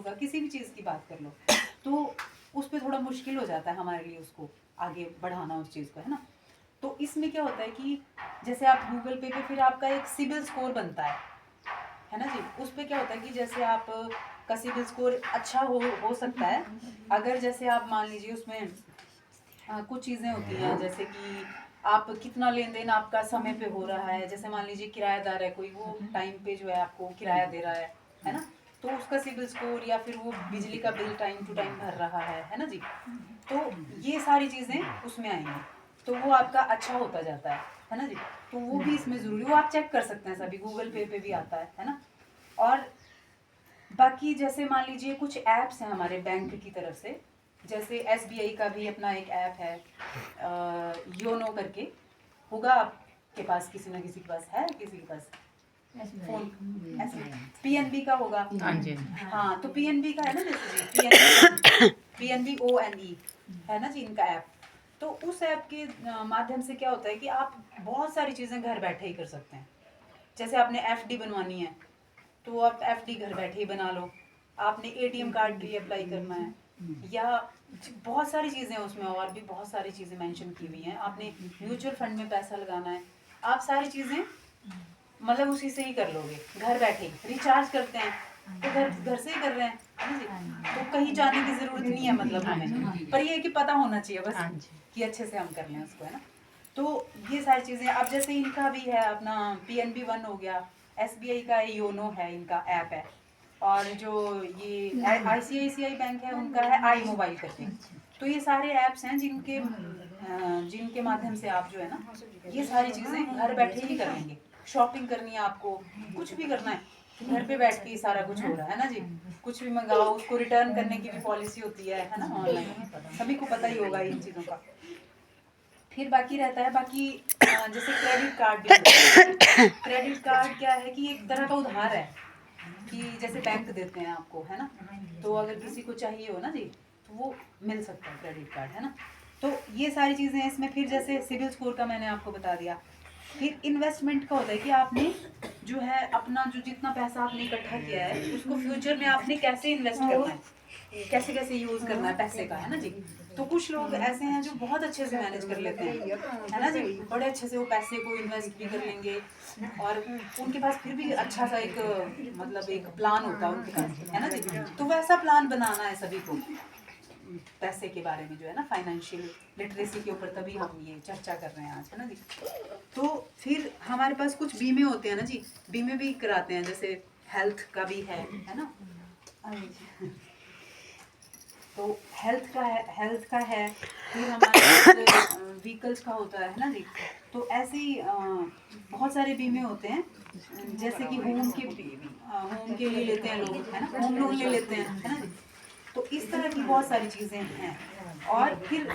होगा, किसी भी चीज़ की बात कर लो, तो उस पर थोड़ा मुश्किल हो जाता है हमारे लिए उसको आगे बढ़ाना उस चीज़ को, है ना। तो इसमें क्या होता है कि जैसे आप गूगल पे फिर आपका एक सिबिल स्कोर बनता है ना जी। उस पर क्या होता है कि जैसे आप का सिबिल स्कोर अच्छा हो सकता है अगर जैसे आप मान लीजिए उसमें कुछ चीज़ें होती हैं, जैसे कि आप कितना लेन देन आपका समय पे हो रहा है। जैसे मान लीजिए किराएदार है कोई, वो टाइम पे जो है आपको किराया दे रहा है ना, तो उसका सिबिल स्कोर, या फिर वो बिजली का बिल टाइम टू टाइम भर रहा है ना जी। तो ये सारी चीज़ें उसमें आएंगी, तो वो आपका अच्छा होता जाता है ना जी। तो वो भी इसमें ज़रूरी, वो आप चेक कर सकते हैं, सभी गूगल पे भी आता है ना। और बाकी जैसे मान लीजिए कुछ ऐप्स हैं हमारे बैंक की तरफ से, जैसे SBI का भी अपना एक ऐप है, योनो करके, होगा आपके पास, किसी ना किसी के पास है, किसी के पास फोन PNB का होगा। हाँ जी। हाँ, तो PNB का है ना, जैसे जी PNB ONE है ना जी इनका ऐप। तो उस ऐप के माध्यम से क्या होता है कि आप बहुत सारी चीज़ें घर बैठे ही कर सकते हैं। जैसे आपने FD बनवानी है तो आप FD घर बैठे ही बना लो। आपने ATM कार्ड भी अप्लाई करना है, या बहुत सारी चीज़ें हैं उसमें, और भी बहुत सारी चीज़ें मेंशन की हुई हैं। आपने म्यूचुअल फंड में पैसा लगाना है, आप सारी चीज़ें मतलब उसी से ही कर लोगे घर बैठे ही। रिचार्ज करते हैं तो घर से ही कर रहे हैं, है ना जी। तो कहीं जाने की ज़रूरत नहीं है मतलब हमें, पर ये है कि पता होना चाहिए बस कि अच्छे से हम कर लें उसको, है ना। तो ये सारी चीज़ें, अब जैसे इनका भी है अपना PNB वन हो गया, SBI का योनो है, इनका ऐप है, और जो ये ICICI बैंक है उनका है आई मोबाइल करके। तो ये सारे ऐप्स हैं जिनके माध्यम से आप जो है ना ये सारी चीज़ें घर बैठे ही कर लेंगे। शॉपिंग करनी है आपको, कुछ भी करना है घर पे बैठ के ही सारा कुछ हो रहा है ना जी। कुछ भी मंगाओ, उसको रिटर्न करने की भी पॉलिसी होती है ना ऑनलाइन, सभी को पता ही होगा इन चीज़ों का। फिर बाकी रहता है बाकी जैसे क्रेडिट कार्ड भी होता है। क्रेडिट कार्ड क्या है कि एक तरह का उधार है, कि जैसे बैंक देते हैं आपको, है ना। तो अगर किसी को चाहिए हो ना जी तो वो मिल सकता है क्रेडिट कार्ड, है ना। तो ये सारी चीज़ें हैं इसमें। फिर जैसे सिबिल स्कोर का मैंने आपको बता दिया। फिर इन्वेस्टमेंट का होता है कि आपने जो है अपना जो जितना पैसा आपने इकट्ठा किया है उसको फ्यूचर में आपने कैसे इन्वेस्ट करना है, कैसे कैसे यूज़ करना है पैसे का, है ना जी। तो कुछ लोग ऐसे हैं जो बहुत अच्छे से मैनेज कर लेते हैं, है ना जी। बड़े अच्छे से वो पैसे को इन्वेस्ट भी कर लेंगे, और उनके पास फिर भी अच्छा सा एक मतलब एक प्लान होता है उनके पास, है ना जी। तो वैसा प्लान बनाना है सभी को पैसे के बारे में, जो है ना फाइनेंशियल लिटरेसी के ऊपर, तभी हम ये चर्चा कर रहे हैं आज, है ना जी। तो फिर हमारे पास कुछ बीमे होते हैं ना जी, बीमे भी कराते हैं, जैसे हेल्थ का भी है ना। तो हेल्थ का है। फिर हमारे पास व्हीकल्स का होता है ना जी। तो ऐसे ही बहुत सारे बीमे होते हैं, जैसे कि होम के लिए लेते हैं लोग, है ना, होम लोन ले लेते हैं, है ना जी। तो इस तरह की बहुत सारी चीज़ें हैं। और फिर